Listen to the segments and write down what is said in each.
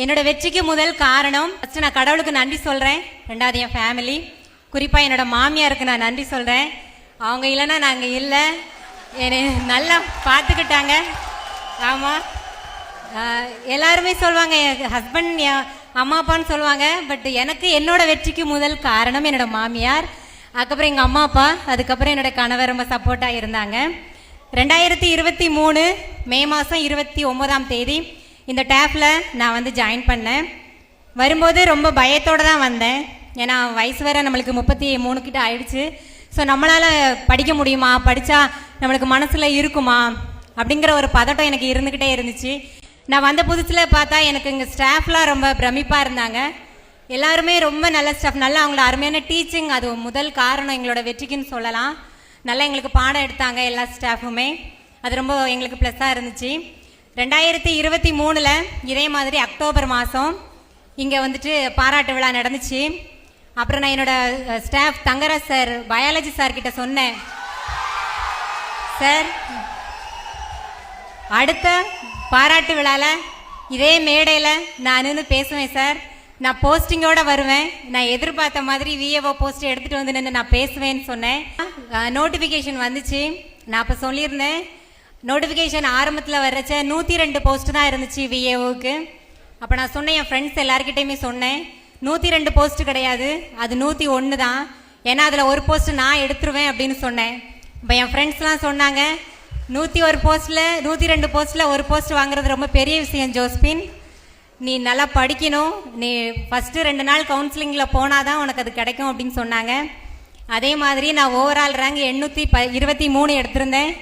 என்னோட வெற்றிக்கு முதல் காரணம் ஃபர்ஸ்ட் நான் கடவுளுக்கு நன்றி சொல்றேன். ரெண்டாவது என் ஃபேமிலி, குறிப்பா என்னோட மாமியாருக்கு நான் நன்றி சொல்றேன். அவங்க இல்லைன்னா நாங்க இல்லை, என்னை நல்லா பார்த்துக்கிட்டாங்க. ஆமா, எல்லாருமே சொல்லுவாங்க என் ஹஸ்பண்ட் என் அம்மா அப்பான்னு சொல்லுவாங்க. பட் எனக்கு என்னோட வெற்றிக்கு முதல் காரணம் என்னோட மாமியார், அதுக்கப்புறம் எங்க அம்மா அப்பா, அதுக்கப்புறம் என்னோட கணவர் ரொம்ப சப்போர்ட்டா இருந்தாங்க. 2023 மே மாதம் 29ஆம் தேதி இந்த டேப்ல நான் வந்து ஜாயின் பண்ணேன். வரும்போது ரொம்ப பயத்தோடு தான் வந்தேன். ஏன்னா வயசு வேற நம்மளுக்கு 33 கிட்ட ஆயிடுச்சு. ஸோ நம்மளால் படிக்க முடியுமா, படித்தா நம்மளுக்கு மனசில் இருக்குமா அப்படிங்கிற ஒரு பதட்டம் எனக்கு இருந்துக்கிட்டே இருந்துச்சு. நான் வந்த புதுசில் பார்த்தா எனக்கு இங்கே ஸ்டாஃப்லாம் ரொம்ப பிரமிப்பாக இருந்தாங்க. எல்லாருமே ரொம்ப நல்ல ஸ்டாஃப், நல்லா அவங்களோட அருமையான டீச்சிங், அது முதல் காரணம் எங்களோட வெற்றிக்குன்னு சொல்லலாம். நல்லா எங்களுக்கு பாடம் எடுத்தாங்க எல்லா ஸ்டாஃபுமே, அது ரொம்ப எங்களுக்கு ப்ளஸ்ஸாக இருந்துச்சு. 2023 இதே மாதிரி அக்டோபர் மாதம் இங்கே வந்துட்டு பாராட்டு விழா நடந்துச்சு. அப்புறம் நான் என்னோட staff Thangaraj sir, biology sir கிட்ட சொன்னேன், சார் அடுத்த பாராட்டு விழாவில் இதே மேடையில் நான் நின்று பேசுவேன் சார், நான் போஸ்டிங்கோட வருவேன், நான் எதிர்பார்த்த மாதிரி விஏஓ போஸ்ட் எடுத்துகிட்டு வந்து நின்று நான் பேசுவேன்னு சொன்னேன். நோட்டிஃபிகேஷன் வந்துச்சு. நான் அப்போ சொல்லியிருந்தேன், நோட்டிஃபிகேஷன் ஆரம்பத்தில் வர்றச்ச 102 போஸ்ட் தான் இருந்துச்சு விஏஓக்கு. அப்போ நான் சொன்னேன், என் ஃப்ரெண்ட்ஸ் எல்லாருக்கிட்டையுமே சொன்னேன், 102 போஸ்ட் கிடையாது, அது 101 தான். ஏன்னா அதில் ஒரு போஸ்ட் நான் எடுத்துருவேன் அப்படின்னு சொன்னேன். இப்போ என் ஃப்ரெண்ட்ஸ்லாம் சொன்னாங்க, 101 போஸ்ட்டில் 102 போஸ்ட்டில் ஒரு போஸ்ட் வாங்குறது ரொம்ப பெரிய விஷயம் ஜோஸ்பின், நீ நல்லா படிக்கணும், நீ ஃபஸ்ட்டு 2 நாள் கவுன்சிலிங்கில் போனால் தான் உனக்கு அது கிடைக்கும் அப்படின்னு சொன்னாங்க. அதே மாதிரி நான் ஓவரால் ரேங்க் 823 எடுத்திருந்தேன்.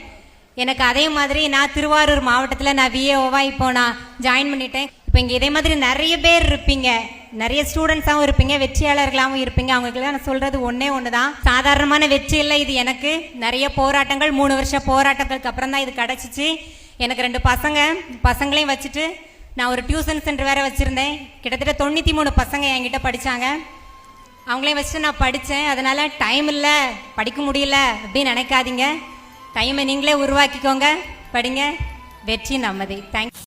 எனக்கு அதே மாதிரி நான் திருவாரூர் மாவட்டத்தில் நான் விஏஓவாக இப்போ நான் ஜாயின் பண்ணிட்டேன். இப்போ இங்கே இதே மாதிரி நிறைய பேர் இருப்பீங்க, நிறைய ஸ்டூடெண்ட்ஸாகவும் இருப்பீங்க, வெற்றியாளர்களாகவும் இருப்பீங்க. அவங்களுக்குலாம் நான் சொல்கிறது ஒன்று தான், சாதாரணமான வெற்றி இல்லை இது. எனக்கு நிறைய போராட்டங்கள், 3 வருஷ போராட்டங்களுக்கு அப்புறம் தான் இது கிடச்சிச்சு. எனக்கு 2 பசங்களையும் வச்சுட்டு நான் ஒரு டியூஷன் சென்டர் வேறு வச்சுருந்தேன். கிட்டத்தட்ட 93 பசங்க என்கிட்ட படித்தாங்க. அவங்களையும் வச்சுட்டு நான் படித்தேன். அதனால் டைம் இல்லை, படிக்க முடியல அப்படின்னு நினைக்காதீங்க. டைமை நீங்களே உருவாக்கிக்கோங்க, படிங்க, வெற்றி நம்மதே. தேங்க்ஸ்.